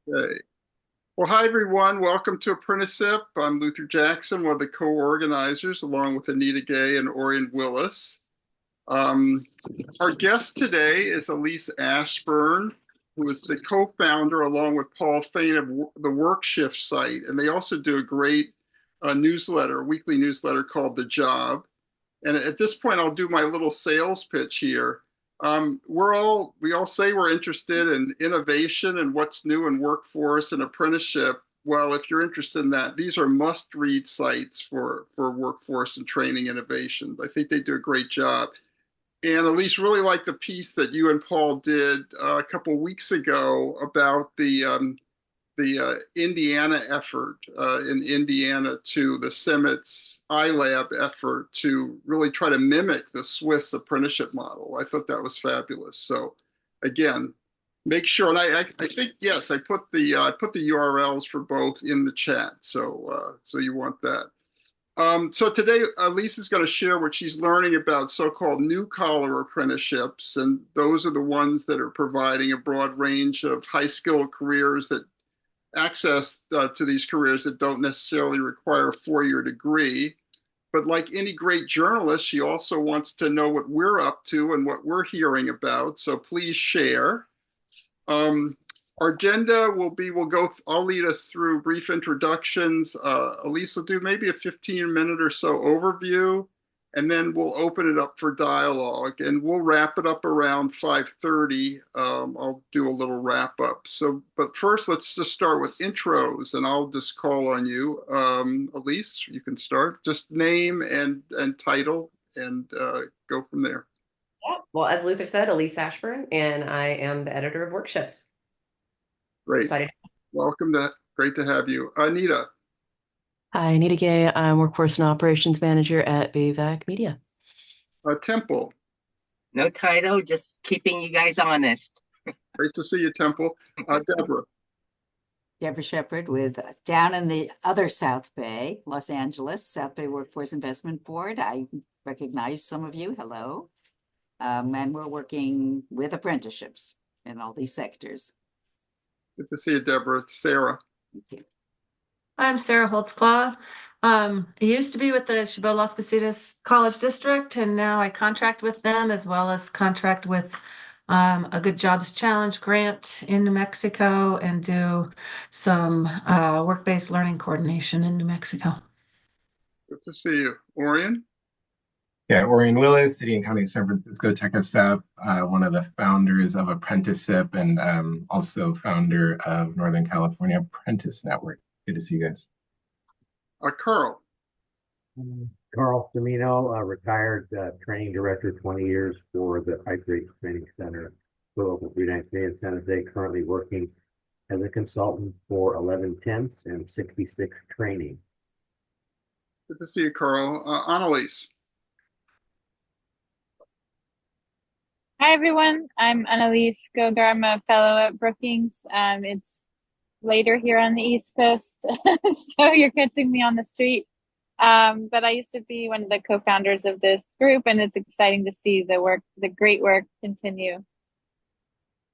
Okay. Well, hi everyone. Welcome to ApprenticeSIP. I'm Luther Jackson, one of the co-organizers, along with Anita Gay and Orion Willis. Um, our guest today is Elyse Ashburn, who is the co-founder, along with Paul Fain, of the WorkShift site, and they also do a great newsletter, a weekly newsletter called The Job. And at this point, I'll do my little sales pitch here. We all say we're interested in innovation and what's new in workforce and apprenticeship. Well, if you're interested in that, these are must-read sites for workforce and training innovation. I think they do a great job. And Elise really liked the piece that you and Paul did a couple of weeks ago about the Indiana effort in Indiana to the CEMET's iLab effort to really try to mimic the Swiss apprenticeship model. I thought that was fabulous. So again, make sure, and I think, yes, I put the URLs for both in the chat. So you want that. So today, Lisa is going to share what she's learning about so-called new collar apprenticeships, and those are the ones that are providing a broad range of high-skilled careers that access to these careers that don't necessarily require a four-year degree. But like any great journalist, she also wants to know what we're up to and what we're hearing about. So please share. Um, our agenda will be, I'll lead us through brief introductions. Elise will do maybe a 15-minute or so overview, and then we'll open it up for dialogue, and we'll wrap it up around 5:30. I'll do a little wrap up. But first, let's just start with intros, and I'll just call on you. Elise, you can start. Just name and title, and go from there. Yeah. Well, as Luther said, Elyse Ashburn, and I am the editor of WorkShift. Great. Excited. Great to have you. Anita. Hi, Anita Gay. I'm Workforce and Operations Manager at BVAC Media. Temple. No title, just keeping you guys honest. Great to see you, Temple. Deborah. Deborah Shepard with down in the other South Bay, Los Angeles, South Bay Workforce Investment Board. I recognize some of you. Hello. And we're working with apprenticeships in all these sectors. Good to see you, Deborah. It's Sarah. Thank you. I'm Sarah Holtzclaw. I used to be with the Chabot Las Positas College District, and now I contract with them as well as contract with a Good Jobs Challenge grant in New Mexico and do some work-based learning coordination in New Mexico. Good to see you. Orion? Yeah, Orion Willis, City and County of San Francisco Tech Staff, one of the founders of ApprenticeSIP and also founder of Northern California Apprentice Network. Good to see you guys. Carl. Carl Semino, retired training director, 20 years for the High Grade Training Center, Local 393 in San Jose, currently working as a consultant for 11 Tenths and 66 Training. Good to see you, Carl. Annalise. Hi, everyone. I'm Annalise Gogar. I'm a fellow at Brookings. It's later here on the East Coast, so you're catching me on the street. But I used to be one of the co-founders of this group, and it's exciting to see the great work continue.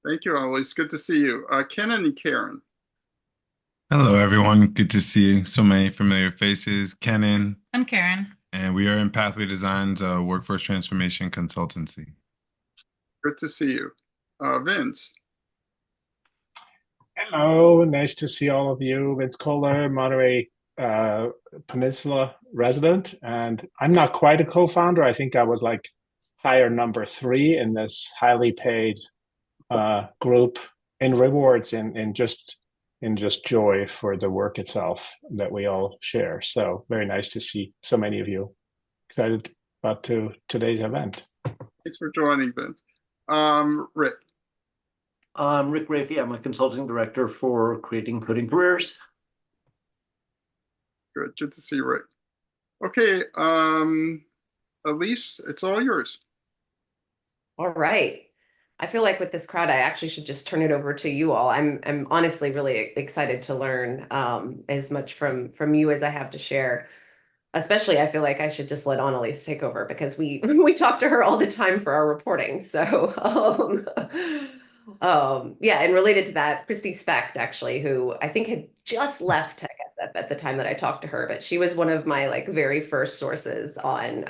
Thank you, Annalise. Good to see you. Kenan and Karen. Hello, everyone. Good to see so many familiar faces. Kenan. I'm Karen. And we are in Pathway Design's workforce transformation consultancy. Good to see you. Vince. Hello, nice to see all of you. Vince Kohler, Monterey Peninsula resident, and I'm not quite a co-founder. I think I was like hire number 3 in this highly paid group in rewards in just joy for the work itself that we all share. So very nice to see so many of you. Excited about today's event. Thanks for joining, Vince. Rick. I'm Rick Rafey. I'm a consulting director for Creating Coding Careers. Good to see you, Rick. Okay, Elyse, it's all yours. All right. I feel like with this crowd, I actually should just turn it over to you all. I'm honestly really excited to learn as much from you as I have to share. Especially, I feel like I should just let Annalise take over because we talk to her all the time for our reporting. So Yeah, and related to that, Christy Specht, actually, who I think had just left Tech at the time that I talked to her, but she was one of my like very first sources on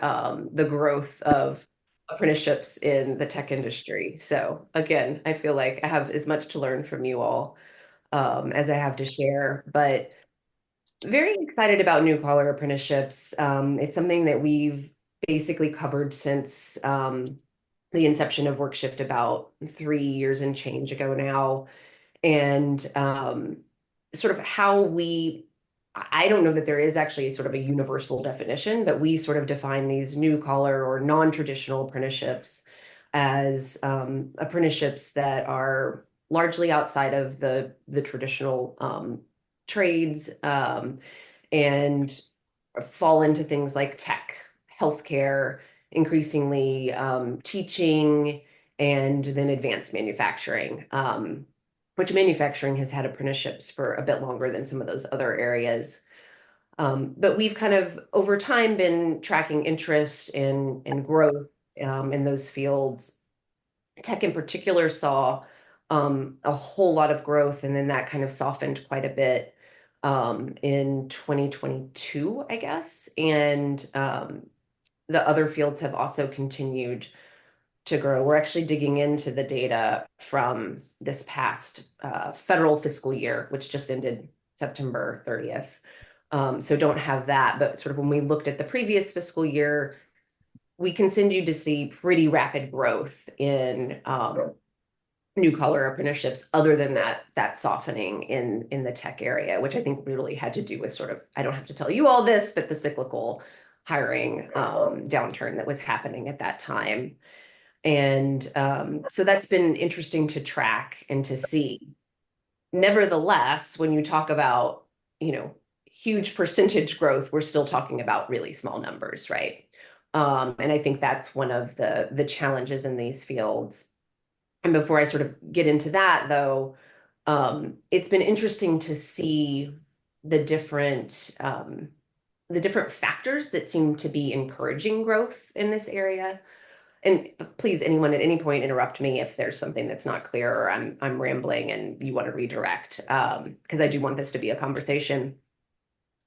the growth of apprenticeships in the tech industry. So again, I feel like I have as much to learn from you all as I have to share, but very excited about new collar apprenticeships. It's something that we've basically covered since the inception of WorkShift about 3 years and change ago now. And sort of how I don't know that there is actually sort of a universal definition, but we sort of define these new collar or non-traditional apprenticeships as apprenticeships that are largely outside of the traditional trades and fall into things like tech, healthcare, increasingly teaching, and then advanced manufacturing, which manufacturing has had apprenticeships for a bit longer than some of those other areas. But we've kind of over time been tracking interest and growth in those fields. Tech in particular saw a whole lot of growth, and then that kind of softened quite a bit in 2022, I guess. And the other fields have also continued to grow. We're actually digging into the data from this past federal fiscal year, which just ended September 30th. So don't have that, but sort of when we looked at the previous fiscal year, we continued to see pretty rapid growth in new collar apprenticeships, other than that softening in the tech area, which I think really had to do with sort of, I don't have to tell you all this, but the cyclical hiring downturn that was happening at that time. And so that's been interesting to track and to see. Nevertheless, when you talk about, huge percentage growth, we're still talking about really small numbers, right? And I think that's one of the challenges in these fields. And before I sort of get into that, though, it's been interesting to see the different factors that seem to be encouraging growth in this area. And please, anyone at any point interrupt me if there's something that's not clear or I'm rambling and you want to redirect, because I do want this to be a conversation.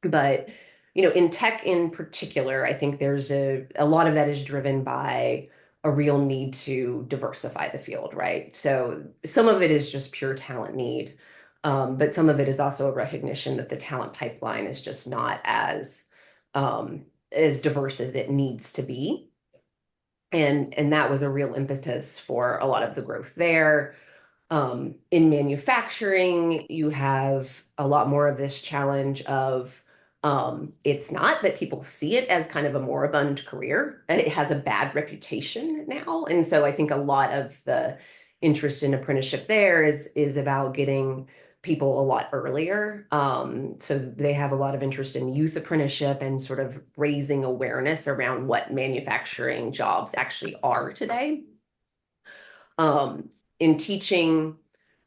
But in tech in particular, I think there's a lot of that is driven by a real need to diversify the field, right? So some of it is just pure talent need, but some of it is also a recognition that the talent pipeline is just not as diverse as it needs to be. And that was a real impetus for a lot of the growth there. In manufacturing, you have a lot more of this challenge of it's not, but people see it as kind of a moribund career. It has a bad reputation now. And so I think a lot of the interest in apprenticeship there is about getting people a lot earlier. So they have a lot of interest in youth apprenticeship and sort of raising awareness around what manufacturing jobs actually are today. In teaching,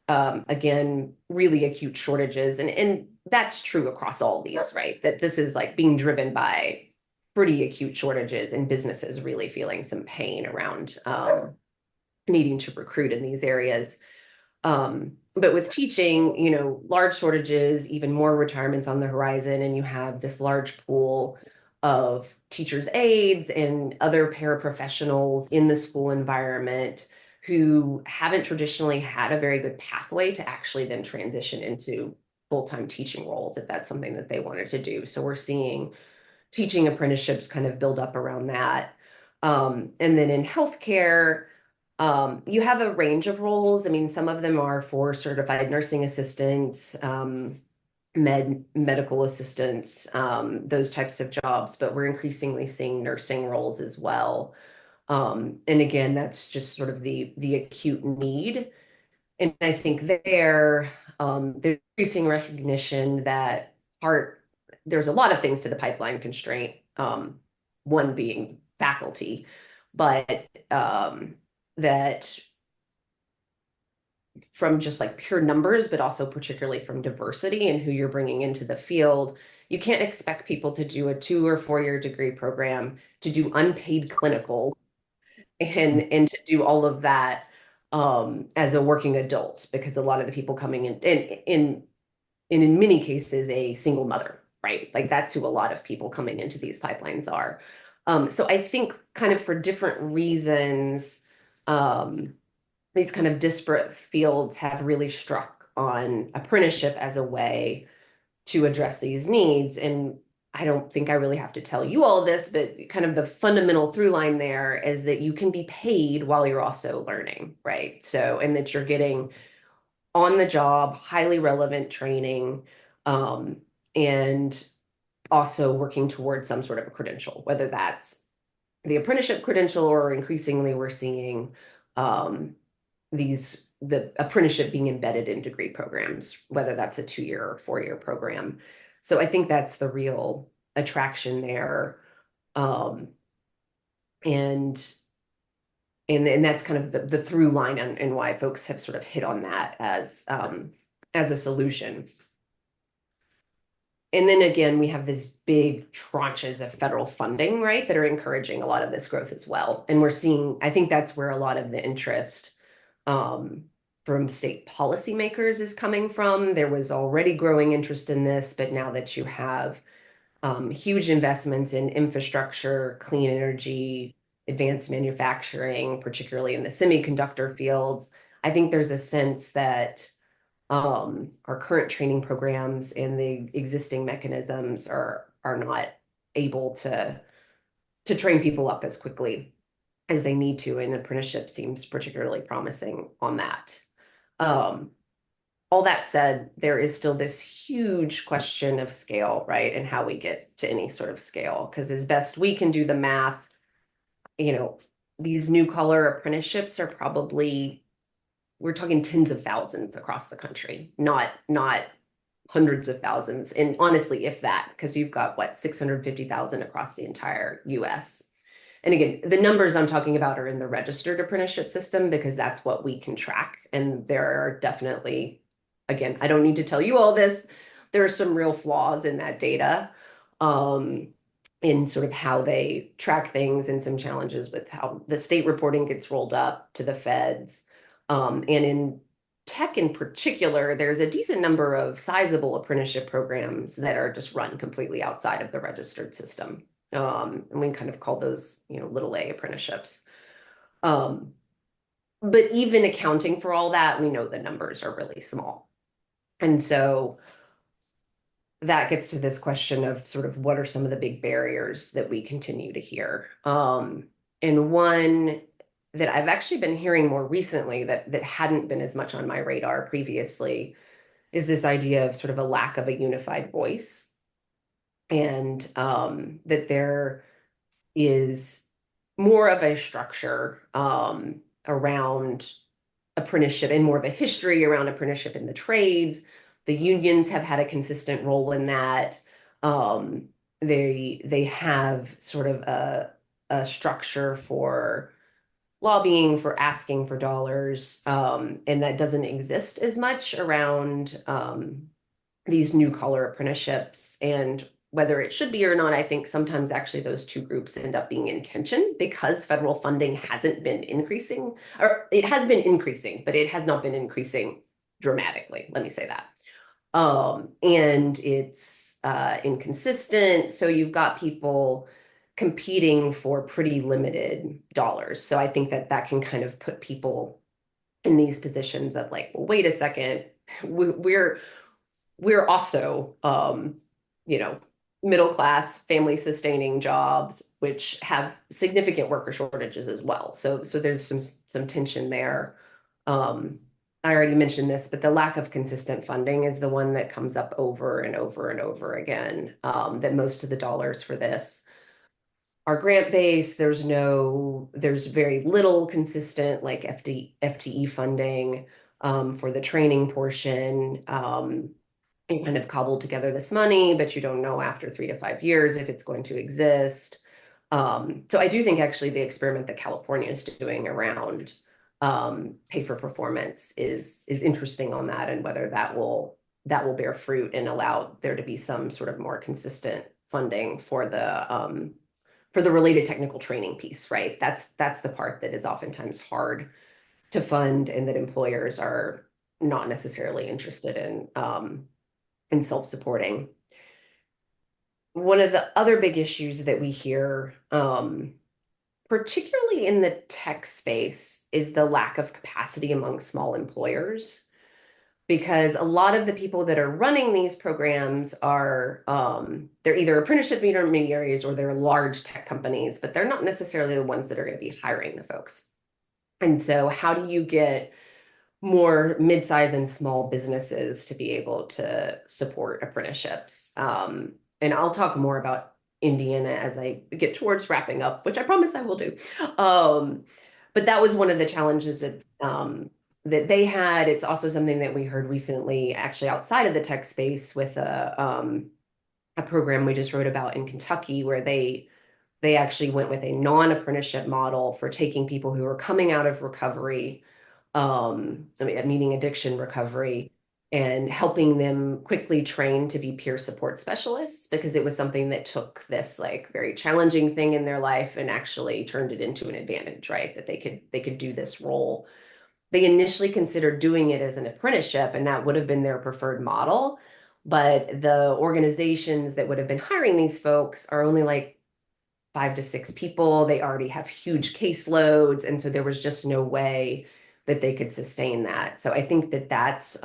again, really acute shortages. And that's true across all these, right? That this is like being driven by pretty acute shortages and businesses really feeling some pain around needing to recruit in these areas. But with teaching, large shortages, even more retirements on the horizon, and you have this large pool of teachers' aides and other paraprofessionals in the school environment who haven't traditionally had a very good pathway to actually then transition into full-time teaching roles, if that's something that they wanted to do. So we're seeing teaching apprenticeships kind of build up around that. And then in healthcare, you have a range of roles. I mean, some of them are for certified nursing assistants, medical assistants, those types of jobs, but we're increasingly seeing nursing roles as well. And again, that's just sort of the acute need. And I think there's increasing recognition that there's a lot of things to the pipeline constraint, one being faculty, but that from just like pure numbers, but also particularly from diversity and who you're bringing into the field, you can't expect people to do a 2 or 4 year degree program, to do unpaid clinical and to do all of that as a working adult, because a lot of the people coming in many cases, a single mother, right? Like that's who a lot of people coming into these pipelines are. So I think kind of for different reasons, these kind of disparate fields have really struck on apprenticeship as a way to address these needs. And I don't think I really have to tell you all this, but kind of the fundamental through line there is that you can be paid while you're also learning, right? So, and that you're getting on the job, highly relevant training, and also working towards some sort of a credential, whether that's the apprenticeship credential or increasingly we're seeing the apprenticeship being embedded in degree programs, whether that's a 2-year or 4-year program. So I think that's the real attraction there. And that's kind of the through line and why folks have sort of hit on that as a solution. And then again, we have these big tranches of federal funding, right, that are encouraging a lot of this growth as well. And we're seeing, I think that's where a lot of the interest from state policymakers is coming from. There was already growing interest in this, but now that you have huge investments in infrastructure, clean energy, advanced manufacturing, particularly in the semiconductor fields, I think there's a sense that our current training programs and the existing mechanisms are not able to train people up as quickly as they need to, and apprenticeship seems particularly promising on that. All that said, there is still this huge question of scale, right? And how we get to any sort of scale, because as best we can do the math, these new collar apprenticeships are probably, we're talking tens of thousands across the country, not hundreds of thousands. And honestly, if that, because you've got 650,000 across the entire US. And again, the numbers I'm talking about are in the registered apprenticeship system because that's what we can track. And there are definitely, again, I don't need to tell you all this, there are some real flaws in that data, in sort of how they track things and some challenges with how the state reporting gets rolled up to the feds. And in tech in particular, there's a decent number of sizable apprenticeship programs that are just run completely outside of the registered system. And we kind of call those, little a apprenticeships. But even accounting for all that, we know the numbers are really small. And so that gets to this question of sort of what are some of the big barriers that we continue to hear. And one that I've actually been hearing more recently that hadn't been as much on my radar previously is this idea of sort of a lack of a unified voice. And that there is more of a structure around apprenticeship and more of a history around apprenticeship in the trades. The unions have had a consistent role in that. They have sort of a structure for lobbying, for asking for dollars, and that doesn't exist as much around these new collar apprenticeships. And whether it should be or not, I think sometimes actually those two groups end up being in tension because federal funding hasn't been increasing, or it has been increasing, but it has not been increasing dramatically. Let me say that. And it's inconsistent. So you've got people competing for pretty limited dollars. So I think that can kind of put people in these positions of like, well, wait a second, we're also, middle class, family sustaining jobs, which have significant worker shortages as well. So there's some tension there. I already mentioned this, but the lack of consistent funding is the one that comes up over and over and over again. That most of the dollars for this are grant based. There's very little consistent like FTE funding for the training portion. You kind of cobbled together this money, but you don't know after 3 to 5 years if it's going to exist. So I do think actually the experiment that California is doing around pay for performance is interesting on that, and whether that will bear fruit and allow there to be some sort of more consistent funding for the related technical training piece, right? That's the part that is oftentimes hard to fund and that employers are not necessarily interested in self-supporting. One of the other big issues that we hear, particularly in the tech space, is the lack of capacity among small employers. Because a lot of the people that are running these programs are, they're either apprenticeship intermediaries or they're large tech companies, but they're not necessarily the ones that are going to be hiring the folks. And so how do you get more mid-size and small businesses to be able to support apprenticeships? And I'll talk more about Indiana as I get towards wrapping up, which I promise I will do. But that was one of the challenges that they had. It's also something that we heard recently, actually outside of the tech space, with a program we just wrote about in Kentucky, where they actually went with a non-apprenticeship model for taking people who are coming out of recovery, meaning addiction recovery, and helping them quickly train to be peer support specialists, because it was something that took this like very challenging thing in their life and actually turned it into an advantage, right? That they could do this role. They initially considered doing it as an apprenticeship, and that would have been their preferred model. But the organizations that would have been hiring these folks are only like 5 to 6 people. They already have huge caseloads. And so there was just no way that they could sustain that. So I think that that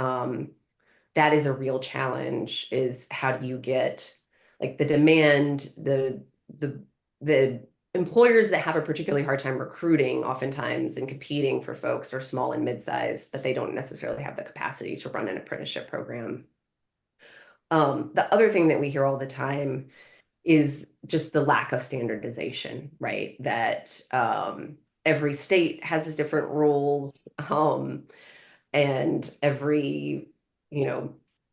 is a real challenge, is how do you get like the demand, the employers that have a particularly hard time recruiting oftentimes and competing for folks are small and mid-sized, but they don't necessarily have the capacity to run an apprenticeship program. The other thing that we hear all the time is just the lack of standardization, right? That every state has its different rules, and every,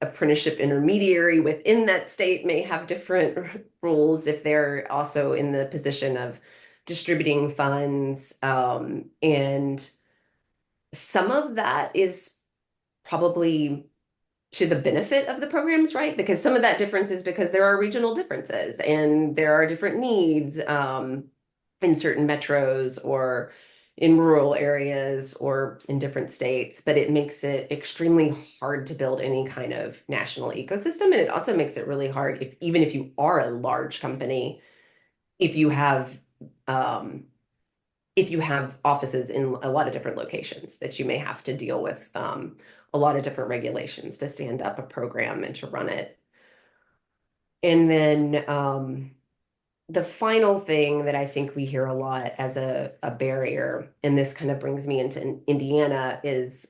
apprenticeship intermediary within that state may have different rules if they're also in the position of distributing funds. And some of that is probably to the benefit of the programs, right? Because some of that difference is because there are regional differences and there are different needs in certain metros or in rural areas or in different states, but it makes it extremely hard to build any kind of national ecosystem. And it also makes it really hard, even if you are a large company, if you have offices in a lot of different locations, that you may have to deal with a lot of different regulations to stand up a program and to run it. And then the final thing that I think we hear a lot as a barrier, and this kind of brings me into Indiana, is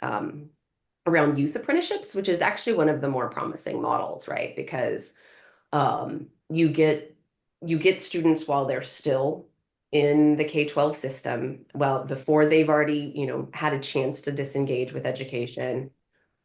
around youth apprenticeships, which is actually one of the more promising models, right? Because you get students while they're still in the K-12 system, well, before they've already, had a chance to disengage with education.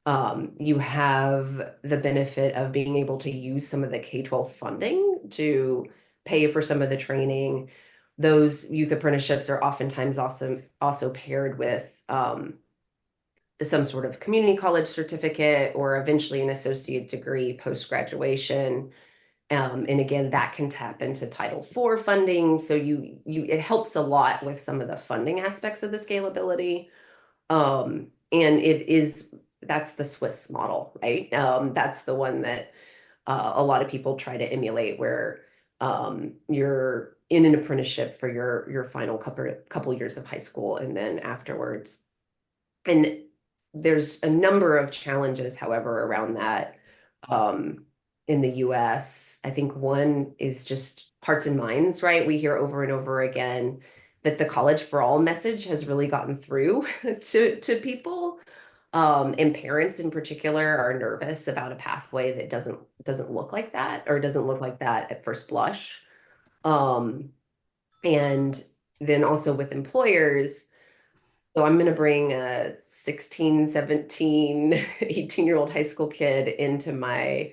You have the benefit of being able to use some of the K-12 funding to pay for some of the training. Those youth apprenticeships are oftentimes also paired with some sort of community college certificate or eventually an associate degree post-graduation. And again, that can tap into Title IV funding. So it helps a lot with some of the funding aspects of the scalability. And that's the Swiss model, right? That's the one that a lot of people try to emulate, where you're in an apprenticeship for your final couple years of high school and then afterwards. And there's a number of challenges, however, around that in the US. I think one is just hearts and minds, right? We hear over and over again that the College for All message has really gotten through to people. And parents in particular are nervous about a pathway that doesn't look like that, or doesn't look like that at first blush. And then also with employers, so I'm going to bring a 16, 17, 18-year-old high school kid into my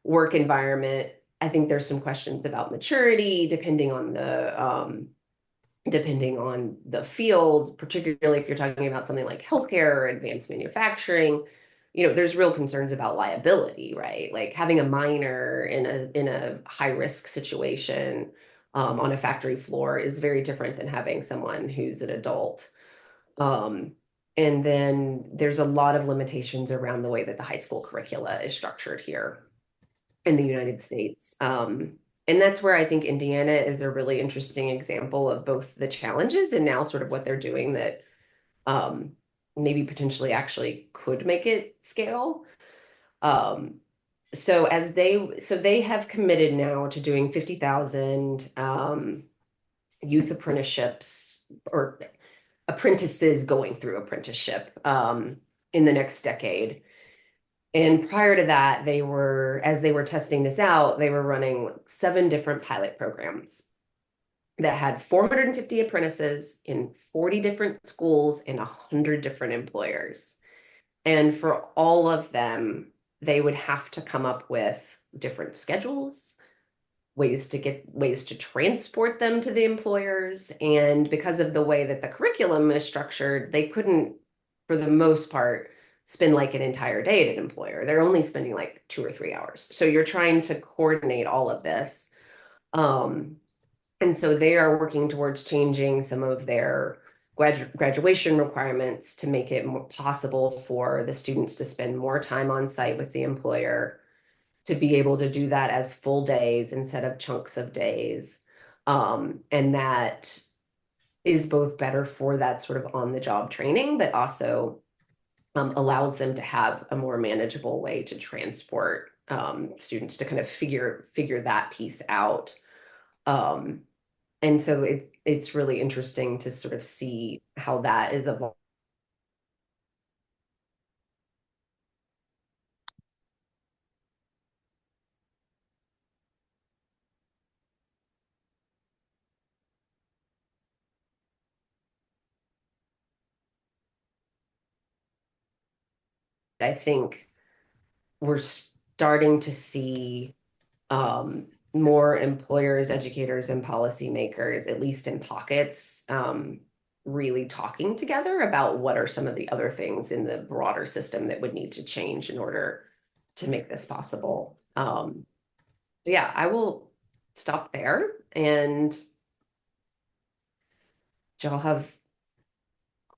work environment. I think there's some questions about maturity, depending on the field, particularly if you're talking about something like healthcare or advanced manufacturing. There's real concerns about liability, right? Like having a minor in a high risk situation on a factory floor is very different than having someone who's an adult. And then there's a lot of limitations around the way that the high school curricula is structured here in the United States. And that's where I think Indiana is a really interesting example of both the challenges and now sort of what they're doing that um, maybe potentially actually could make it scale. Um, so they have committed now to doing 50,000 youth apprenticeships or apprentices going through apprenticeship in the next decade. And prior to that, as they were testing this out, they were running 7 different pilot programs that had 450 apprentices in 40 different schools and 100 different employers. And for all of them, they would have to come up with different schedules, ways to transport them to the employers. And because of the way that the curriculum is structured, they couldn't, for the most part, spend like an entire day at an employer. They're only spending like 2 or 3 hours. So you're trying to coordinate all of this. And so they are working towards changing some of their graduation requirements to make it more possible for the students to spend more time on site with the employer, to be able to do that as full days instead of chunks of days. And that is both better for that sort of on the job training, but also allows them to have a more manageable way to transport students to kind of figure that piece out. And so it's really interesting to sort of see how that is evolving. I think we're starting to see more employers, educators, and policymakers, at least in pockets, really talking together about what are some of the other things in the broader system that would need to change in order to make this possible. Yeah, I will stop there. And do y'all have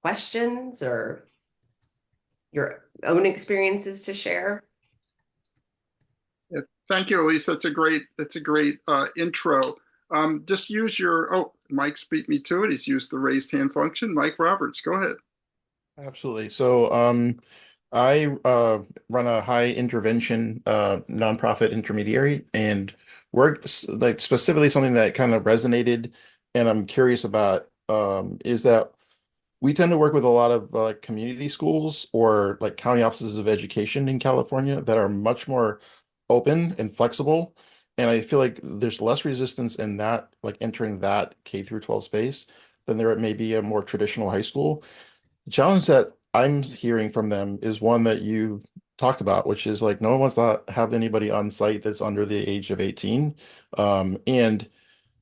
questions or your own experiences to share? Yeah, thank you, Elyse. That's a great intro. Just use Mike's beat me to it. He's used the raised hand function. Mike Roberts, go ahead. Absolutely. So I run a high intervention nonprofit intermediary and work like specifically something that kind of resonated and I'm curious about is that we tend to work with a lot of like community schools or like county offices of education in California that are much more open and flexible. And I feel like there's less resistance in that, like entering that K through 12 space than there may be a more traditional high school. The challenge that I'm hearing from them is one that you talked about, which is like no one wants to have anybody on site that's under the age of 18. And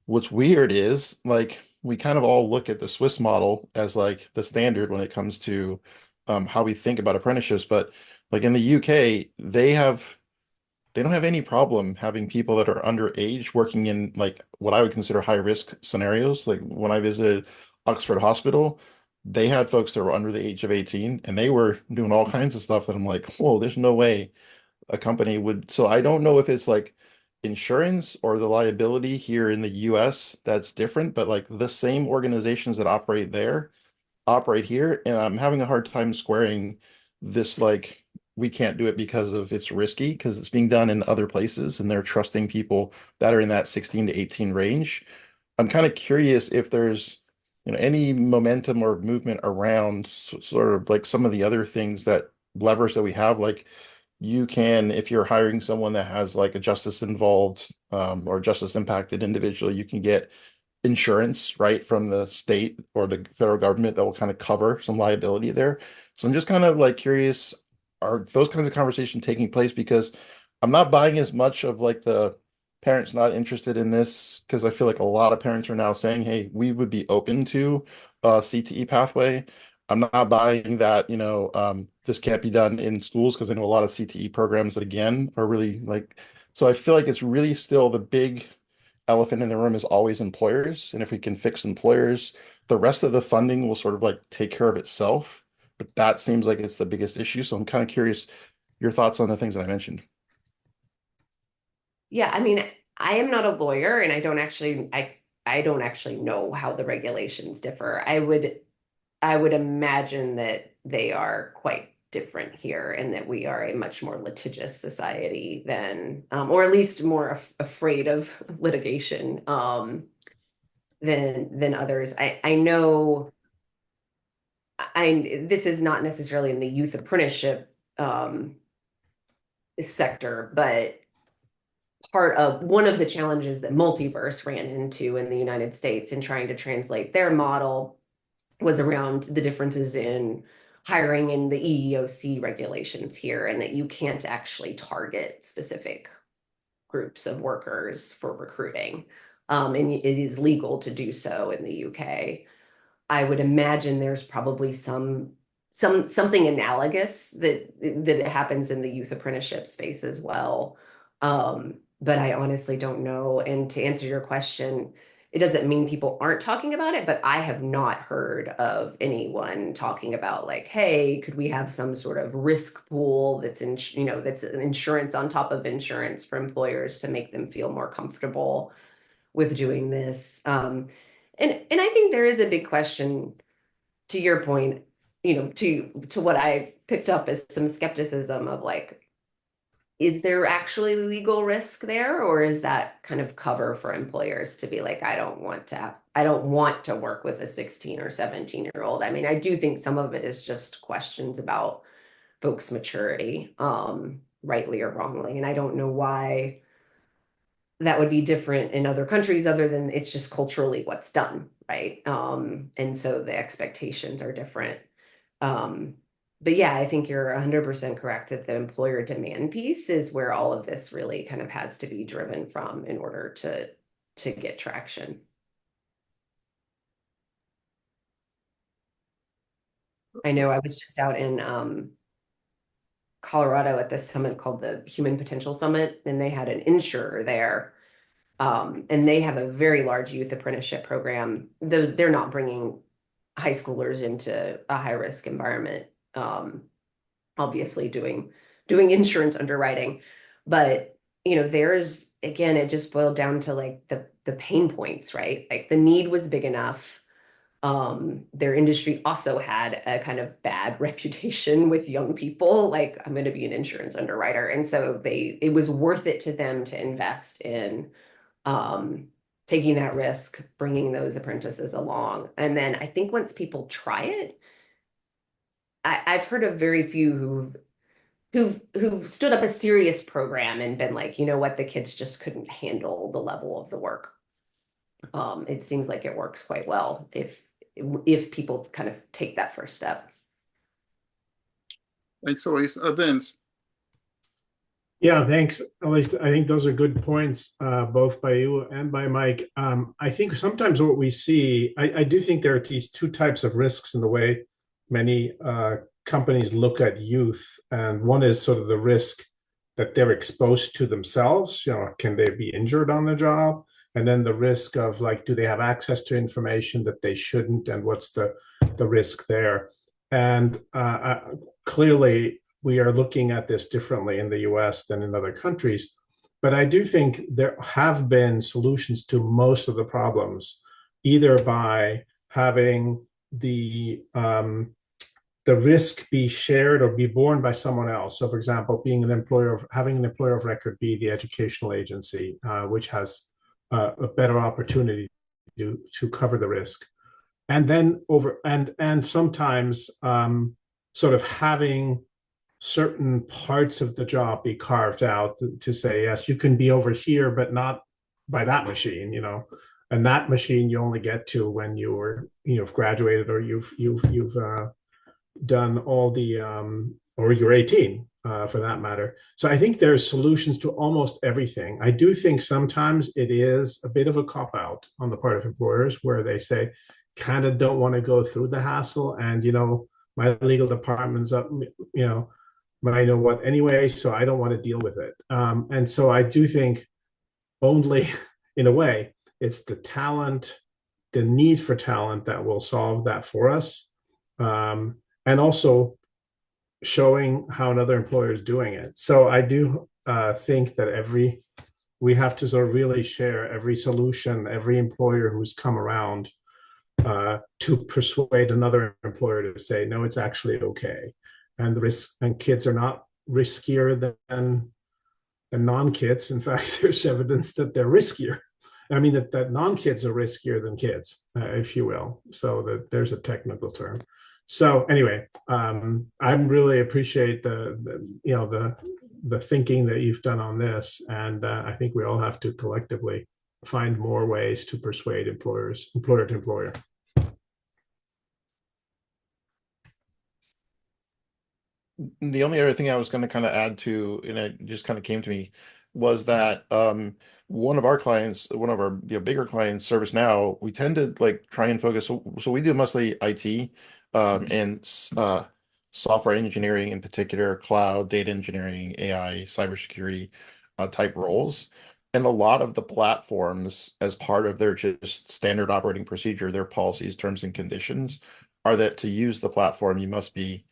what's weird is like we kind of all look at the Swiss model as like the standard when it comes to how we think about apprenticeships, but like in the UK, they don't have any problem having people that are underage working in like what I would consider high risk scenarios. Like when I visited Oxford Hospital, they had folks that were under the age of 18 and they were doing all kinds of stuff that I'm like, whoa, there's no way a company would. So I don't know if it's like insurance or the liability here in the US that's different, but like the same organizations that operate there operate here. And I'm having a hard time squaring this like we can't do it because of it's risky because it's being done in other places and they're trusting people that are in that 16 to 18 range. I'm kind of curious if there's any momentum or movement around sort of like some of the other things that levers that we have, like you can, if you're hiring someone that has like a justice involved or justice impacted individual, you can get insurance, right, from the state or the federal government that will kind of cover some liability there. So I'm just kind of like curious, are those kinds of conversations taking place? Because I'm not buying as much of like the parents not interested in this, because I feel like a lot of parents are now saying, hey, we would be open to a CTE pathway. I'm not buying that, this can't be done in schools because I know a lot of CTE programs that again are really like, so I feel like it's really still the big elephant in the room is always employers. And if we can fix employers, the rest of the funding will sort of like take care of itself. but that seems like it's the biggest issue. So I'm kind of curious your thoughts on the things that I mentioned. Yeah, I mean, I am not a lawyer and I don't actually know how the regulations differ. I would imagine that they are quite different here and that we are a much more litigious society than or at least more afraid of litigation than others. I know this is not necessarily in the youth apprenticeship sector, but part of one of the challenges that Multiverse ran into in the United States in trying to translate their model was around the differences in hiring and the EEOC regulations here, and that you can't actually target specific groups of workers for recruiting. And it is legal to do so in the UK. I would imagine there's probably something analogous that happens in the youth apprenticeship space as well. But I honestly don't know. And to answer your question, it doesn't mean people aren't talking about it, but I have not heard of anyone talking about like, hey, could we have some sort of risk pool that's that's an insurance on top of insurance for employers to make them feel more comfortable with doing this. And I think there is a big question to your point, to what I picked up as some skepticism of like, is there actually legal risk there, or is that kind of cover for employers to be like, I don't want to work with a 16 or 17-year-old. I mean, I do think some of it is just questions about folks' maturity, rightly or wrongly. And I don't know why that would be different in other countries other than it's just culturally what's done, right? And so the expectations are different. But yeah, I think you're 100% correct that the employer demand piece is where all of this really kind of has to be driven from in order to get traction. I know I was just out in Colorado at this summit called the Human Potential Summit, and they had an insurer there. And they have a very large youth apprenticeship program. They're not bringing high schoolers into a high risk environment. Obviously doing insurance underwriting, but there's again, it just boiled down to like the pain points, right? Like the need was big enough. Their industry also had a kind of bad reputation with young people, like I'm going to be an insurance underwriter, and so it was worth it to them to invest in taking that risk, bringing those apprentices along. And then I think once people try it, I've heard of very few who've stood up a serious program and been like, you know what, the kids just couldn't handle the level of the work. It seems like it works quite well if people kind of take that first step. Thanks, Elyse. Vince. Yeah, thanks, Elyse. I think those are good points, both by you and by Mike. I think sometimes what we see, I do think there are these two types of risks in the way many companies look at youth. And one is sort of the risk that they're exposed to themselves. Can they be injured on the job? And then the risk of like, do they have access to information that they shouldn't? And what's the risk there? And clearly, we are looking at this differently in the US than in other countries. But I do think there have been solutions to most of the problems, either by having the risk be shared or be borne by someone else. So, for example, having an employer of record be the educational agency, which has a better opportunity to cover the risk, and then and sometimes sort of having certain parts of the job be carved out to say, yes, you can be over here, but not by that machine, and that machine you only get to when you've graduated or you've done all the or you're 18 for that matter. So I think there's solutions to almost everything. I do think sometimes it is a bit of a cop out on the part of employers where they say kind of don't want to go through the hassle, and my legal department's up, but I know what anyway, so I don't want to deal with it. And so I do think only in a way it's the need for talent that will solve that for us. and also showing how another employer is doing it. So I do think that we have to sort of really share every solution, every employer who's come around to persuade another employer to say, no, it's actually okay. And the risk and kids are not riskier than non-kids. In fact, there's evidence that they're riskier. I mean, that non-kids are riskier than kids, if you will. So that there's a technical term. So anyway, I really appreciate the thinking that you've done on this, and I think we all have to collectively find more ways to persuade employer to employer. The only other thing I was going to kind of add to, and it just kind of came to me, was that one of our clients, one of our bigger clients, ServiceNow, we tend to like try and focus. So we do mostly IT and software engineering in particular, cloud, data engineering, AI, cybersecurity type roles. And a lot of the platforms, as part of their just standard operating procedure, their policies, terms, and conditions, are that to use the platform, you must be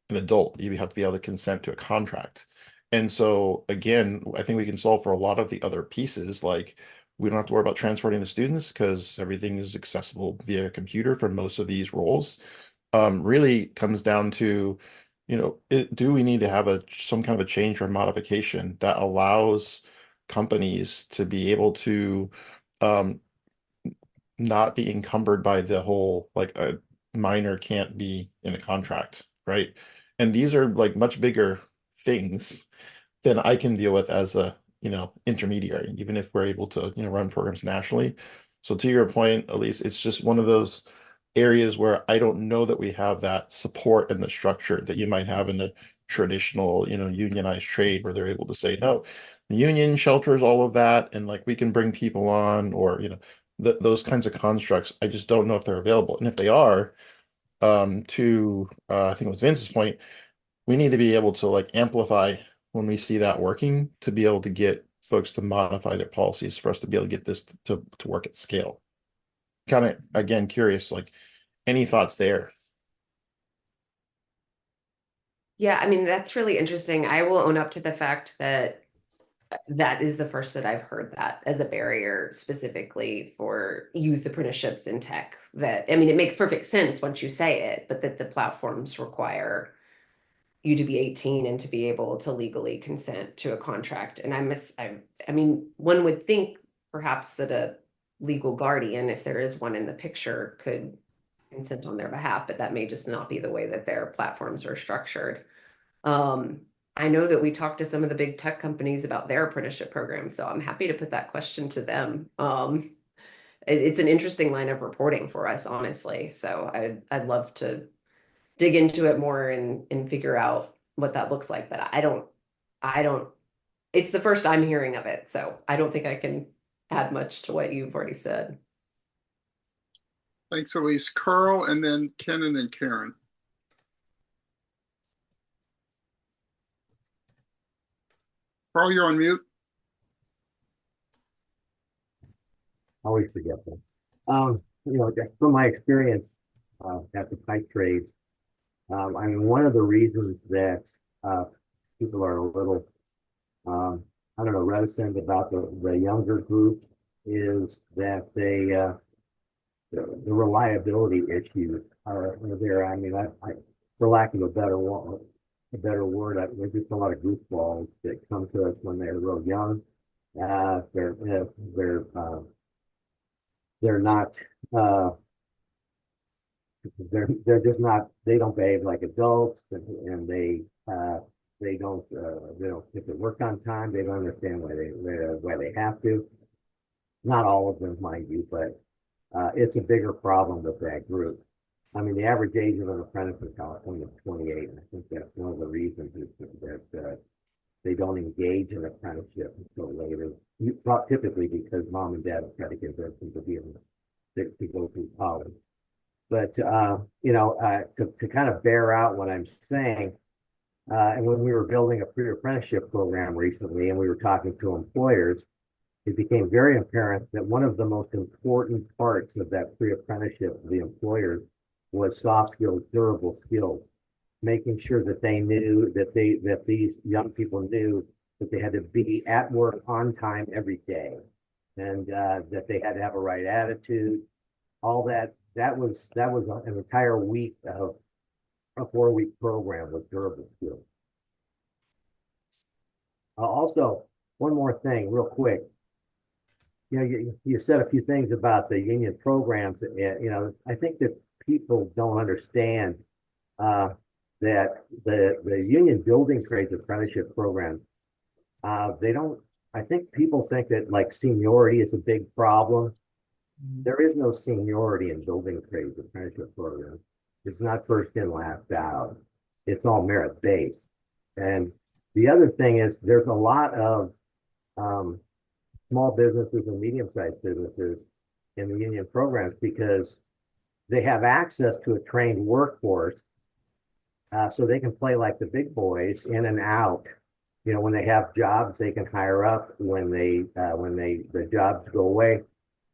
an adult. You have to be able to consent to a contract. And so again, I think we can solve for a lot of the other pieces. Like we don't have to worry about transporting the students because everything is accessible via computer for most of these roles. Really comes down to, do we need to have some kind of a change or modification that allows companies to be able to um, not be encumbered by the whole like a minor can't be in a contract, right? And these are like much bigger things than I can deal with as a, intermediary, even if we're able to, run programs nationally. So to your point, Elyse, it's just one of those areas where I don't know that we have that support and the structure that you might have in the traditional, unionized trade where they're able to say, no, the union shelters all of that, and like we can bring people on, or those kinds of constructs. I just don't know if they're available. And if they are, I think it was Vince's point, we need to be able to like amplify when we see that working to be able to get folks to modify their policies for us to be able to get this to work at scale. Kind of, again, curious, like any thoughts there? Yeah, I mean, that's really interesting. I will own up to the fact that that is the first that I've heard that as a barrier specifically for youth apprenticeships in tech. That, I mean, it makes perfect sense once you say it, but that the platforms require you to be 18 and to be able to legally consent to a contract. And I mean, one would think perhaps that a legal guardian, if there is one in the picture, could consent on their behalf, but that may just not be the way that their platforms are structured. I know that we talked to some of the big tech companies about their apprenticeship programs, so I'm happy to put that question to them. It's an interesting line of reporting for us, honestly. So I'd love to dig into it more and figure out what that looks like. But I don't, it's the first I'm hearing of it. So I don't think I can add much to what you've already said. Thanks, Elyse. Carl, and then Kenan and Karen. Carl, you're on mute. Always forget that. From my experience at the pipe trades, I mean, one of the reasons that people are a little, I don't know, reticent about the younger group is that the reliability issues are there. I mean, for lack of a better word, there's just a lot of goofballs that come to us when they're real young. They're not they're just not, they don't behave like adults, and they don't get to work on time. They don't understand why they have to. Not all of them, mind you, but it's a bigger problem with that group. I mean, the average age of an apprentice in California is 28, and I think that's one of the reasons is that they don't engage in apprenticeship until later. Typically because mom and dad try to convince them to be able to go through college. But to kind of bear out what I'm saying, and when we were building a pre-apprenticeship program recently, and we were talking to employers, it became very apparent that one of the most important parts of that pre-apprenticeship for the employers was soft skills, durable skills. making sure that they knew that these young people knew that they had to be at work on time every day, and that they had to have a right attitude. All that was an entire week of a 4-week program with durable skills. Also, one more thing, real quick. You said a few things about the union programs. I think that people don't understand that the union building trades apprenticeship program, they don't. I think people think that like seniority is a big problem. There is no seniority in building trades apprenticeship programs. It's not first in, last out. It's all merit based. And the other thing is there's a lot of um, small businesses and medium-sized businesses in the union programs because they have access to a trained workforce, so they can play like the big boys in and out. When they have jobs, they can hire up. When the jobs go away,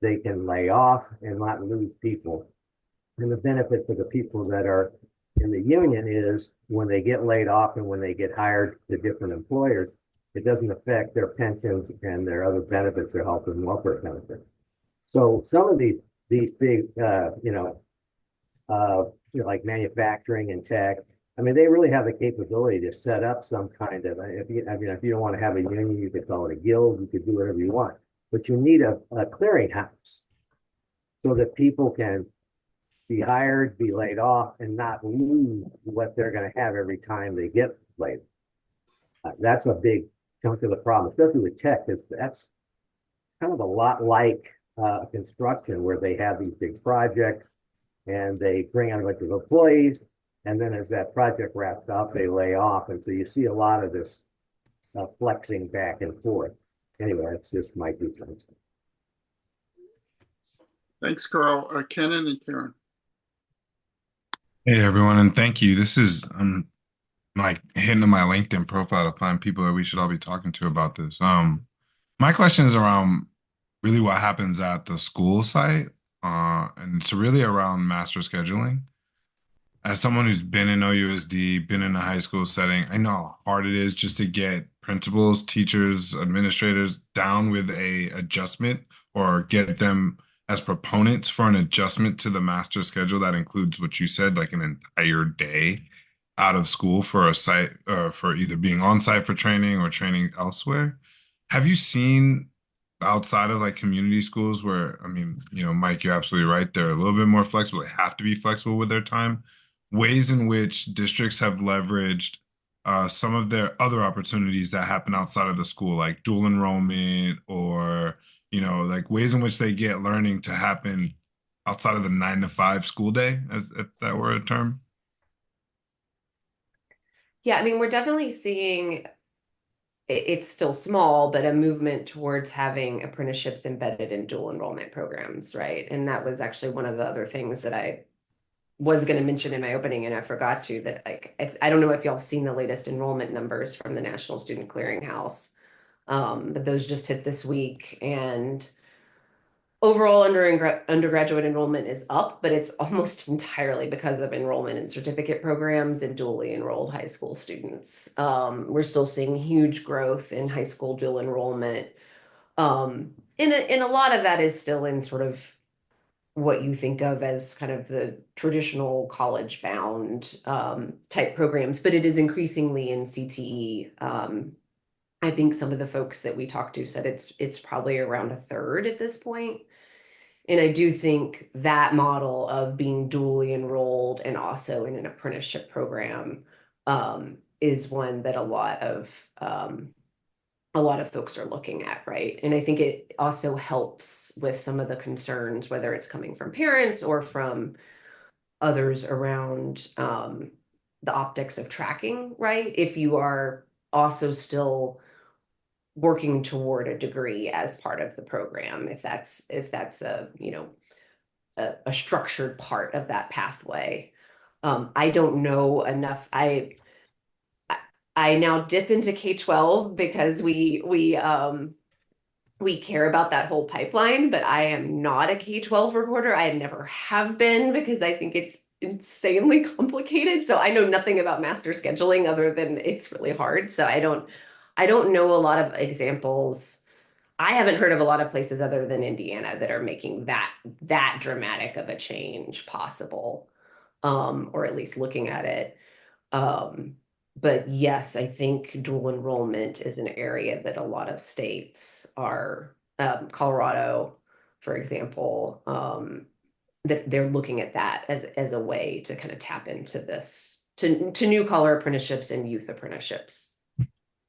they can lay off and not lose people. And the benefit for the people that are in the union is when they get laid off and when they get hired to different employers, it doesn't affect their pensions and their other benefits, their health and welfare benefits. So some of these big, like manufacturing and tech, I mean, they really have the capability to set up some kind of, if you don't want to have a union, you could call it a guild, you could do whatever you want, but you need a clearinghouse so that people can be hired, be laid off, and not lose what they're going to have every time they get laid. That's a big chunk of the problem, especially with tech, is that's kind of a lot like construction, where they have these big projects and they bring on a bunch of employees, and then as that project wraps up, they lay off, and so you see a lot of this flexing back and forth. Anyway, that's just my 2 cents. Thanks, Carl. Kenan and Karen. Hey everyone, and thank you. This is like hitting my LinkedIn profile to find people that we should all be talking to about this. My question is around really what happens at the school site, and it's really around master scheduling. As someone who's been in OUSD, been in a high school setting, I know how hard it is just to get principals, teachers, administrators down with a adjustment or get them as proponents for an adjustment to the master schedule that includes what you said, like an entire day out of school for a site, for either being on site for training or training elsewhere. Have you seen outside of like community schools where, I mean, Mike, you're absolutely right. They're a little bit more flexible. They have to be flexible with their time. Ways in which districts have leveraged some of their other opportunities that happen outside of the school, like dual enrollment or, like ways in which they get learning to happen outside of the 9 to 5 school day, as if that were a term. Yeah, I mean, we're definitely seeing it's still small, but a movement towards having apprenticeships embedded in dual enrollment programs, right? And that was actually one of the other things that I was going to mention in my opening, and I forgot to, that like I don't know if y'all have seen the latest enrollment numbers from the National Student Clearinghouse, but those just hit this week, and overall undergraduate enrollment is up, but it's almost entirely because of enrollment in certificate programs and dually enrolled high school students. We're still seeing huge growth in high school dual enrollment. And a lot of that is still in sort of what you think of as kind of the traditional college bound type programs, but it is increasingly in CTE. I think some of the folks that we talked to said it's probably around a third at this point. And I do think that model of being dually enrolled and also in an apprenticeship program is one that a lot of folks are looking at, right? And I think it also helps with some of the concerns, whether it's coming from parents or from others around the optics of tracking, right? If you are also still working toward a degree as part of the program, if that's a a structured part of that pathway. I don't know enough. I now dip into K-12 because we care about that whole pipeline, but I am not a K-12 reporter. I never have been, because I think it's insanely complicated. So I know nothing about master scheduling other than it's really hard. So I don't know a lot of examples. I haven't heard of a lot of places other than Indiana that are making that dramatic of a change possible, or at least looking at it. Um, but yes, I think dual enrollment is an area that a lot of states are, Colorado, for example, that they're looking at that as a way to kind of tap into this to new collar apprenticeships and youth apprenticeships.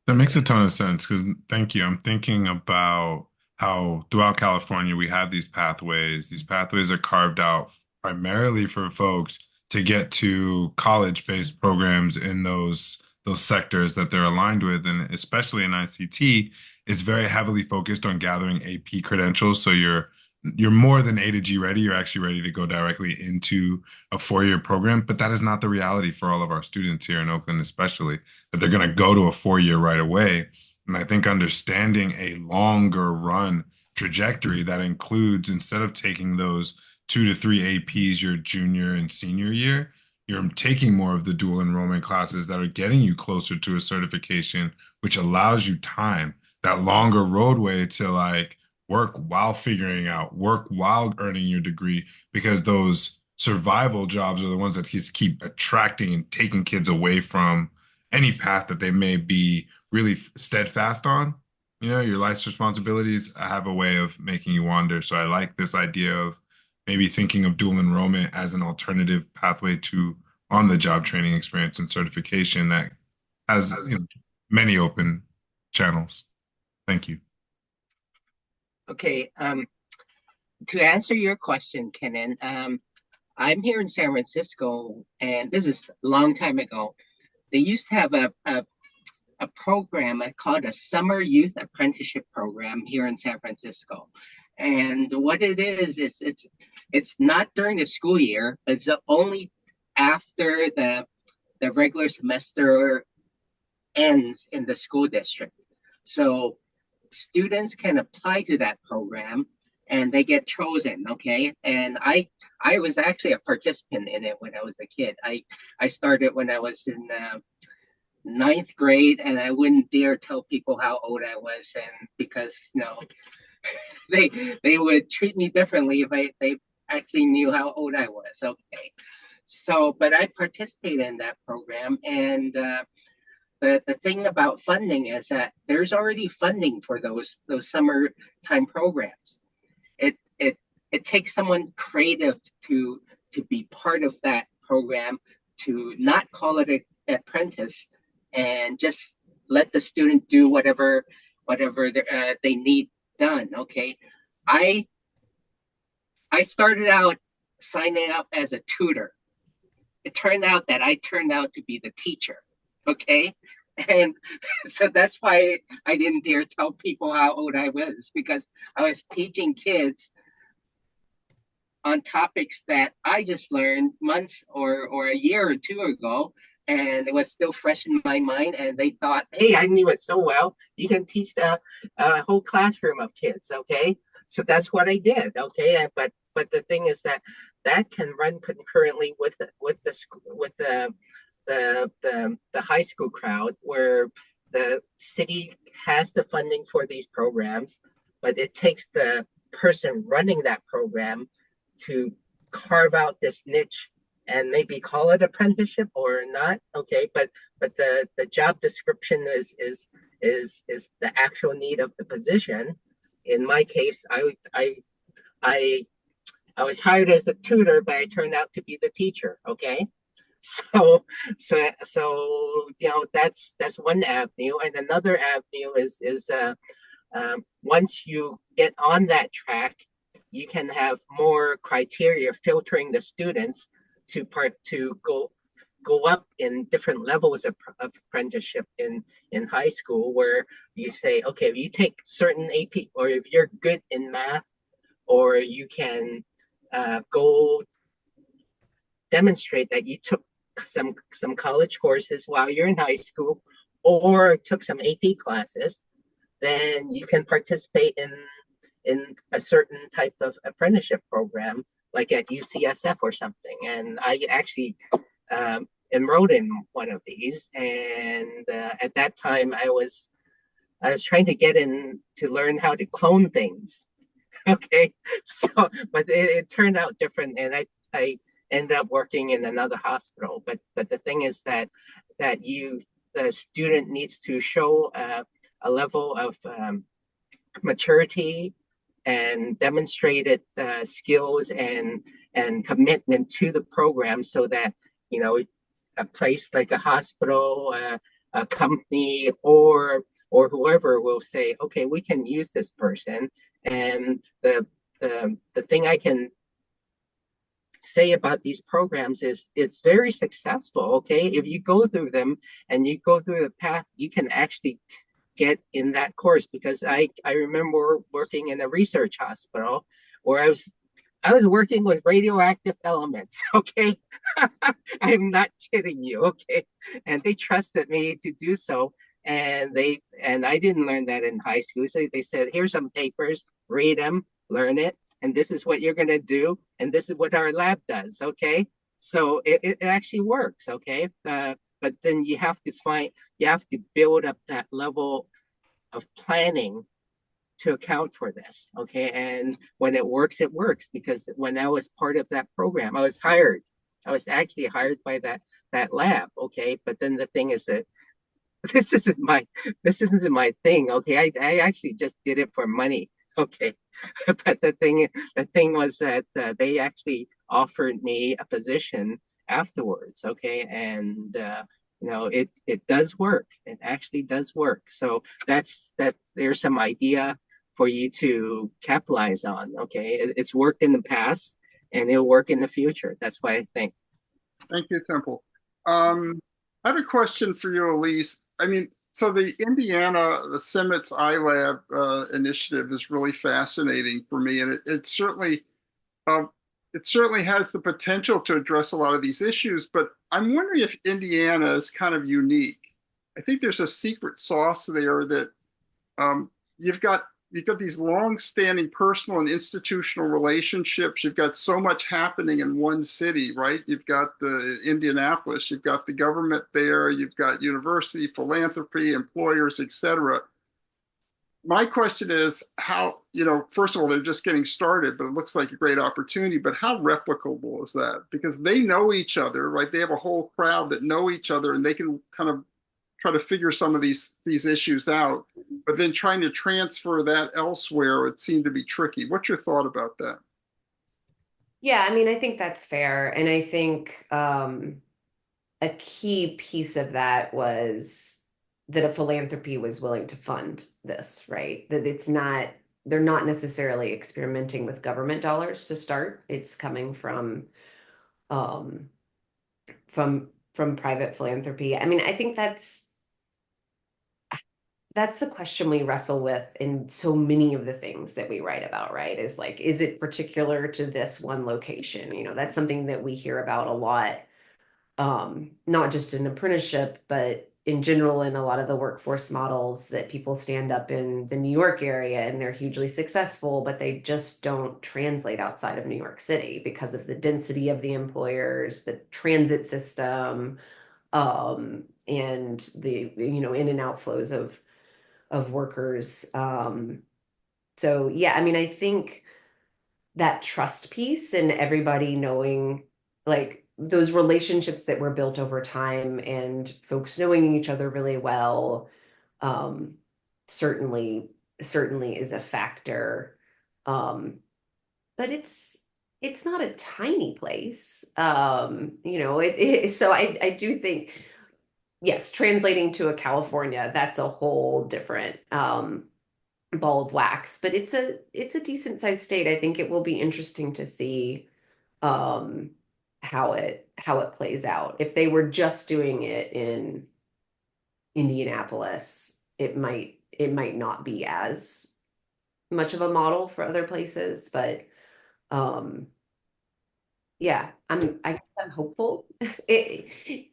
That makes a ton of sense because thank you. I'm thinking about how throughout California we have these pathways. These pathways are carved out primarily for folks to get to college-based programs in those sectors that they're aligned with, and especially in ICT, it's very heavily focused on gathering AP credentials. So you're more than A to G ready. You're actually ready to go directly into a four-year program, but that is not the reality for all of our students here in Oakland, especially that they're going to go to a four-year right away. And I think understanding a longer run trajectory that includes instead of taking those 2 to 3 APs your junior and senior year, you're taking more of the dual enrollment classes that are getting you closer to a certification, which allows you time, that longer roadway to like work while figuring out, work while earning your degree, because those survival jobs are the ones that just keep attracting and taking kids away from any path that they may be really steadfast on. You know, your life's responsibilities have a way of making you wander. So I like this idea of maybe thinking of dual enrollment as an alternative pathway to on the job training experience and certification that has, you know, many open channels. Thank you. Okay, to answer your question, Kenan, I'm here in San Francisco, and this is a long time ago. They used to have a program called a Summer Youth Apprenticeship Program here in San Francisco. And what it is it's not during the school year. It's only after the regular semester ends in the school district. So students can apply to that program and they get chosen. Okay, and I was actually a participant in it when I was a kid. I started when I was in ninth grade, and I wouldn't dare tell people how old I was, and because they would treat me differently if they actually knew how old I was. Okay, so but I participated in that program, and the thing about funding is that there's already funding for those summertime programs. It takes someone creative to be part of that program, to not call it an apprentice and just let the student do whatever they need done. Okay, I started out signing up as a tutor. It turned out that I turned out to be the teacher. Okay, and so that's why I didn't dare tell people how old I was, because I was teaching kids on topics that I just learned months or a year or two ago, and it was still fresh in my mind. And they thought, hey, I knew it so well, you can teach the whole classroom of kids. Okay, so that's what I did. Okay, but the thing is that can run concurrently with the high school crowd, where the city has the funding for these programs, but it takes the person running that program to carve out this niche and maybe call it apprenticeship or not. Okay, but the job description is the actual need of the position. In my case, I was hired as the tutor, but I turned out to be the teacher. Okay, so that's one avenue, and another avenue is once you get on that track, you can have more criteria filtering the students to go up in different levels of apprenticeship in high school, where you say, okay, if you take certain AP, or if you're good in math, or you can go demonstrate that you took some college courses while you're in high school, or took some AP classes, then you can participate in a certain type of apprenticeship program like at UCSF or something. And I actually enrolled in one of these. And at that time, I was trying to get in to learn how to clone things. Okay, so but it turned out different, and I ended up working in another hospital. But the thing is that the student needs to show a level of maturity and demonstrated skills and commitment to the program, so that a place like a hospital, a company, or whoever will say, okay, we can use this person. And the thing I can say about these programs is it's very successful. Okay, if you go through them and you go through the path, you can actually get in that course. Because I remember working in a research hospital where I was working with radioactive elements. Okay, I'm not kidding you. Okay, and they trusted me to do so. And I didn't learn that in high school. So they said, here's some papers, read them, learn it, and this is what you're gonna do, and this is what our lab does. Okay, so it actually works. Okay, but then you have to build up that level of planning to account for this. Okay, and when it works, because when I was part of that program, I was actually hired by that lab. Okay, but then the thing is that this isn't my thing. Okay, I actually just did it for money. Okay, but the thing was that they actually offered me a position afterwards. Okay, and it does work. It actually does work. So there's some idea for you to capitalize on. Okay, it's worked in the past and it'll work in the future. That's why I think. Thank you, Temple. I have a question for you, Elyse. I mean, so the CEMET's iLab initiative is really fascinating for me, and um, it certainly has the potential to address a lot of these issues. But I'm wondering if Indiana is kind of unique. I think there's a secret sauce there that um, you've got these long-standing personal and institutional relationships. You've got so much happening in one city, right? You've got the Indianapolis, you've got the government there, you've got university, philanthropy, employers, etc. My question is how, first of all, they're just getting started, but it looks like a great opportunity. But how replicable is that? Because they know each other, right? They have a whole crowd that know each other, and they can kind of try to figure some of these issues out. But then trying to transfer that elsewhere, it seemed to be tricky. What's your thought about that? Yeah, I mean, I think that's fair. And I think a key piece of that was that a philanthropy was willing to fund this, right? That they're not necessarily experimenting with government dollars to start. It's coming um, from private philanthropy. I mean, I think that's the question we wrestle with in so many of the things that we write about, right? Is like, is it particular to this one location? That's something that we hear about a lot, not just in apprenticeship, but in general in a lot of the workforce models that people stand up in the New York area and they're hugely successful, but they just don't translate outside of New York City because of the density of the employers, the transit system, and the in and out flows of workers. So yeah, I mean, I think that trust piece and everybody knowing, like, those relationships that were built over time and folks knowing each other really well, certainly is a factor. But it's not a tiny place. So I do think, yes, translating to a California, that's a whole different ball of wax, but it's a decent sized state. I think it will be interesting to see how it plays out. If they were just doing it in Indianapolis, it might not be as much of a model for other places, but yeah, I'm hopeful. It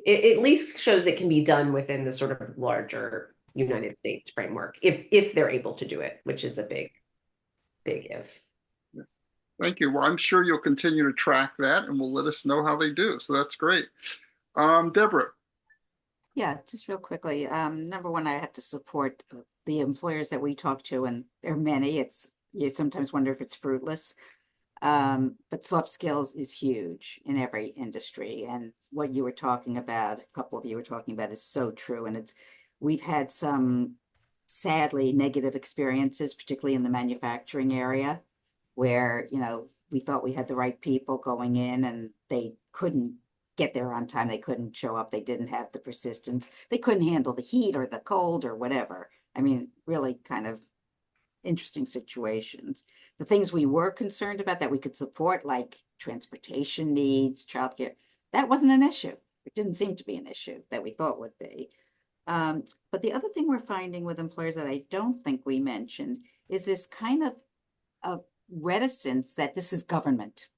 at least shows it can be done within the sort of larger United States framework if they're able to do it, which is a big if. Thank you. Well, I'm sure you'll continue to track that and will let us know how they do. So that's great. Deborah. Yeah, just real quickly. Number one, I have to support the employers that we talk to, and there are many. You sometimes wonder if it's fruitless. But soft skills is huge in every industry. And what you were talking about, a couple of you were talking about, is so true. And we've had some sadly negative experiences, particularly in the manufacturing area, where, we thought we had the right people going in and they couldn't get there on time. They couldn't show up. They didn't have the persistence. They couldn't handle the heat or the cold or whatever. I mean, really kind of interesting situations. The things we were concerned about that we could support, like transportation needs, childcare, that wasn't an issue. It didn't seem to be an issue that we thought would be. But the other thing we're finding with employers that I don't think we mentioned is this kind of reticence that this is government,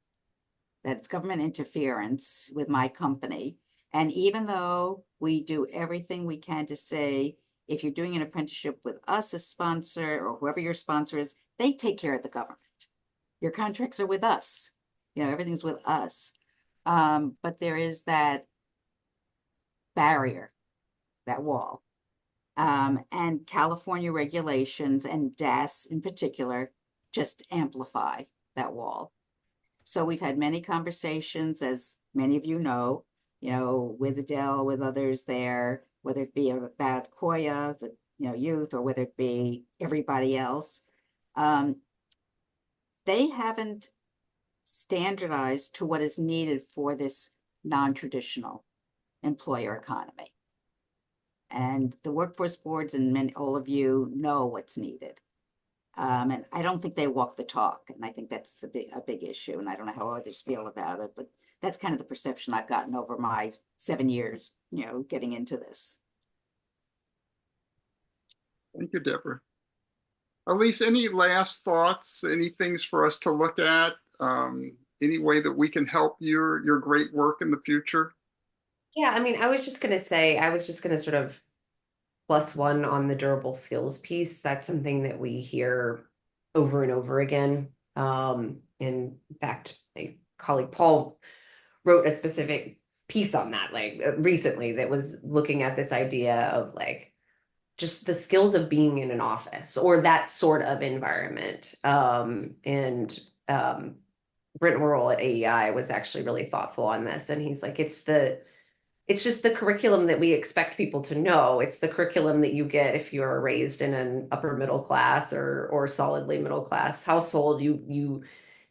that it's government interference with my company. And even though we do everything we can to say, if you're doing an apprenticeship with us as sponsor or whoever your sponsor is, they take care of the government. Your contracts are with us. Everything's with us. But there is that barrier, that wall. And California regulations and DAS in particular just amplify that wall. So we've had many conversations, as many of you know, with Adele, with others there, whether it be about Koya, the youth, or whether it be everybody else. They haven't standardized to what is needed for this non-traditional employer economy. And the workforce boards and all of you know what's needed. And I don't think they walk the talk. And I think that's a big issue. And I don't know how others feel about it, but that's kind of the perception I've gotten over my 7 years, getting into this. Thank you, Deborah. Elyse, any last thoughts, any things for us to look at? Any way that we can help your great work in the future? Yeah, I mean, I was just going to sort of +1 on the durable skills piece. That's something that we hear over and over again. In fact, my colleague Paul wrote a specific piece on that, recently, that was looking at this idea of just the skills of being in an office or that sort of environment. Brent Worrell at AEI was actually really thoughtful on this, and he's like, it's just the curriculum that we expect people to know. It's the curriculum that you get if you're raised in an upper middle class or solidly middle class household.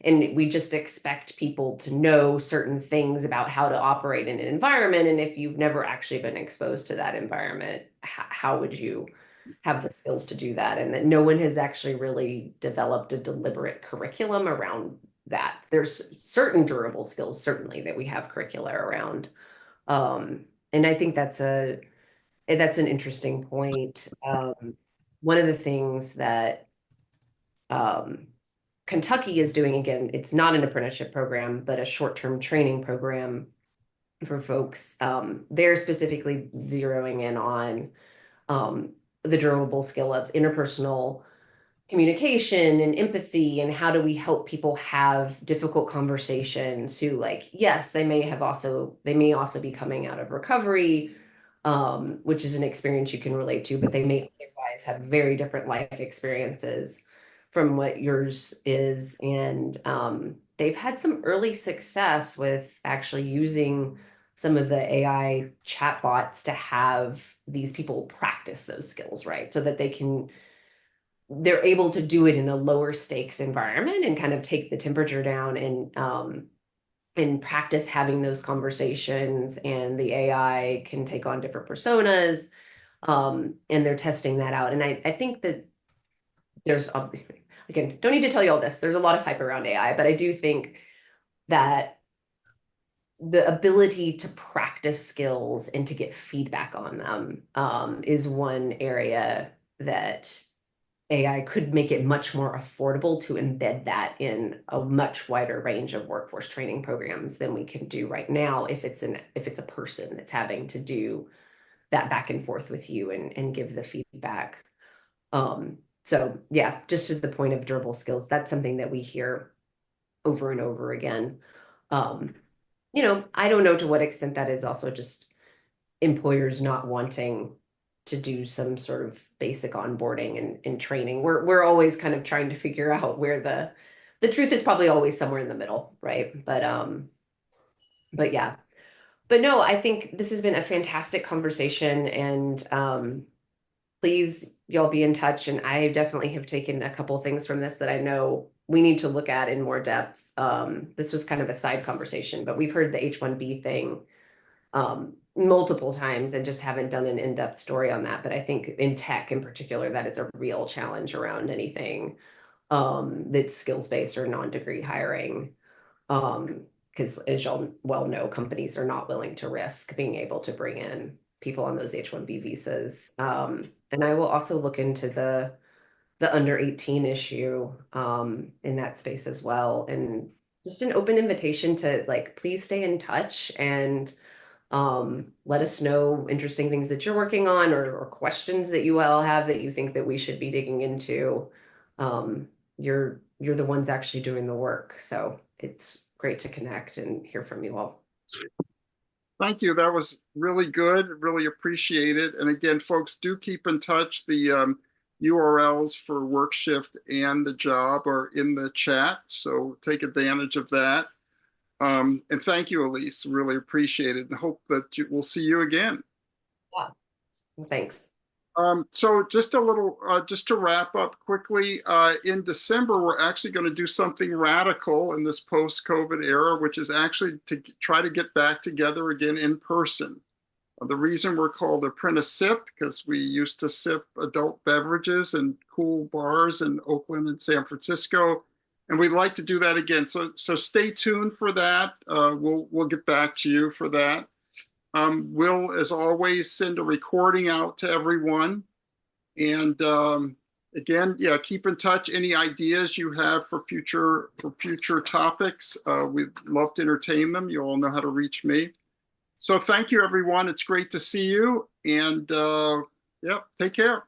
And we just expect people to know certain things about how to operate in an environment. And if you've never actually been exposed to that environment, how would you have the skills to do that? And that no one has actually really developed a deliberate curriculum around that. There's certain durable skills, certainly, that we have curricula around. And I think that's an interesting point. One of the things that Kentucky is doing, again, it's not an apprenticeship program, but a short-term training program for folks. They're specifically zeroing in on the durable skill of interpersonal communication and empathy, and how do we help people have difficult conversations who, yes, they may also be coming out of recovery, which is an experience you can relate to, but they may otherwise have very different life experiences from what yours is. And they've had some early success with actually using some of the AI chatbots to have these people practice those skills, right? So that they're able to do it in a lower stakes environment and kind of take the temperature down and practice having those conversations. And the AI can take on different personas, and they're testing that out. And I think that there's, again, don't need to tell you all this. There's a lot of hype around AI, but I do think that the ability to practice skills and to get feedback on them is one area that AI could make it much more affordable to embed that in a much wider range of workforce training programs than we can do right now if it's a person that's having to do that back and forth with you and give the feedback. So yeah, just to the point of durable skills, that's something that we hear over and over again. I don't know to what extent that is also just employers not wanting to do some sort of basic onboarding and training. We're always kind of trying to figure out where the truth is probably always somewhere in the middle, right? But yeah. But no, I think this has been a fantastic conversation, and please y'all be in touch. And I definitely have taken a couple things from this that I know we need to look at in more depth. This was kind of a side conversation, but we've heard the H-1B thing multiple times and just haven't done an in-depth story on that. But I think in tech in particular, that is a real challenge around anything that's skills-based or non-degree hiring. Because as y'all well know, companies are not willing to risk being able to bring in people on those H-1B visas. And I will also look into the under 18 issue in that space as well. And just an open invitation to please stay in touch and let us know interesting things that you're working on or questions that you all have that you think that we should be digging into. You're the ones actually doing the work. So it's great to connect and hear from you all. Thank you. That was really good. Really appreciate it. And again, folks, do keep in touch. The URLs for WorkShift and the job are in the chat, so take advantage of that. And thank you, Elyse. Really appreciate it, and hope that we'll see you again. Yeah. Thanks. So just a little, just to wrap up quickly, in December, we're actually going to do something radical in this post-COVID era, which is actually to try to get back together again in person. The reason we're called ApprenticeSIP, because we used to sip adult beverages in cool bars in Oakland and San Francisco, and we'd like to do that again. So stay tuned for that. We'll get back to you for that. We'll, as always, send a recording out to everyone. And again, yeah, keep in touch. Any ideas you have for future topics, we'd love to entertain them. You all know how to reach me. So thank you, everyone. It's great to see you. And yeah, take care.